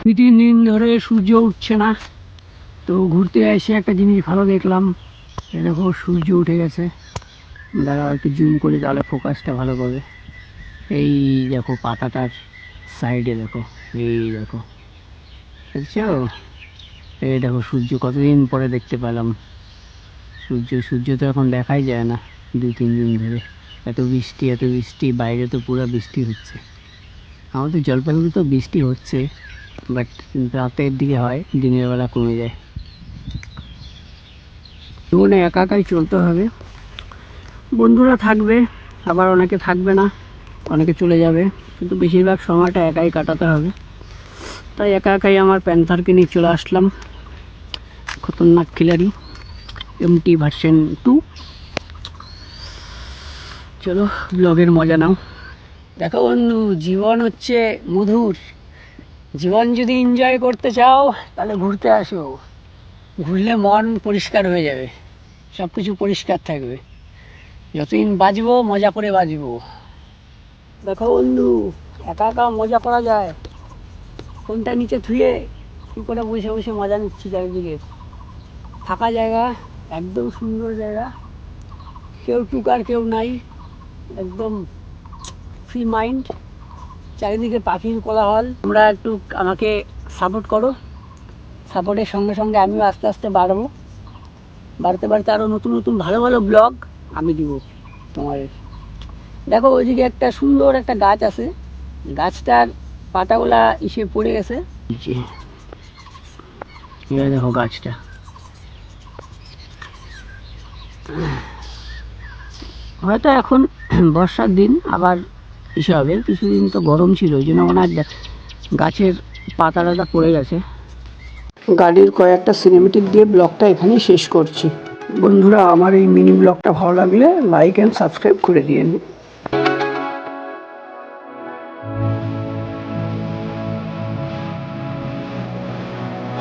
2-3 দিন ধরে সূর্য উঠছে না, তো ঘুরতে এসে একটা জিনিস ভালো দেখলাম। এই দেখো সূর্য উঠে গেছে। দাঁড়াও একটু জুম করে তাহলে ফোকাসটা ভালো পাবে। এই দেখো পাতাটার সাইডে দেখো, এই দেখো, দেখছো? এই দেখো সূর্য, কতদিন পরে দেখতে পেলাম সূর্য তো এখন দেখাই যায় না 2-3 দিন ধরে। এত বৃষ্টি, বাইরে তো পুরো বৃষ্টি হচ্ছে। আমাদের জলপাইগুড়ি তো বৃষ্টি হচ্ছে, বাট রাতের দিকে হয়, দিনের বেলা কমে যায়। জীবনে একা একাই চলতে হবে। বন্ধুরা থাকবে, আবার অনেকে থাকবে না, অনেকে চলে যাবে, কিন্তু বেশিরভাগ সময়টা একাই কাটাতে হবে। তাই একা একাই আমার প্যান্থারকে নিয়ে চলে আসলাম। খতরনাক খিলাড়ি MT ভার্সন 2। চলো ব্লগের মজা নাও। দেখো বন্ধু, জীবন হচ্ছে মধুর। জীবন যদি এনজয় করতে চাও তাহলে ঘুরতে আসো। ঘুরলে মন পরিষ্কার হয়ে যাবে, সব কিছু পরিষ্কার থাকবে। যতদিন বাঁচবো মজা করে বাঁচবো। দেখো বন্ধু, একা একা মজা করা যায়। ফোনটা নিচে ধুয়ে কী করে বসে বসে মজা নিচ্ছি চারিদিকে। ফাঁকা জায়গা, একদম সুন্দর জায়গা, কেউ টুকার কেউ নাই, একদম ফ্রি মাইন্ড। চারিদিকে পাখির কোলাহল। তোমরা একটু আমাকে সাপোর্ট করো, সাপোর্টের সঙ্গে সঙ্গে আমিও আস্তে আস্তে বাড়তে আরও নতুন নতুন ভালো ভালো ব্লগ আমি দিব তোমাদের। দেখো ওইদিকে একটা সুন্দর একটা গাছ আছে, গাছটার পাতাগুলা ইসে পড়ে গেছে। দেখো গাছটা, হয়তো এখন বর্ষার দিন আবার ইসে হবে। কিছুদিন তো গরম ছিল, ওই জন্য মনে হয় গাছের পাতাটা পড়ে গেছে। গাড়ির কয়েকটা সিনেমেটিক দিয়ে ব্লগটা এখানেই শেষ করছি। বন্ধুরা, আমার এই মিনি ব্লগটা ভালো লাগলে লাইক অ্যান্ড সাবস্ক্রাইব করে দিন।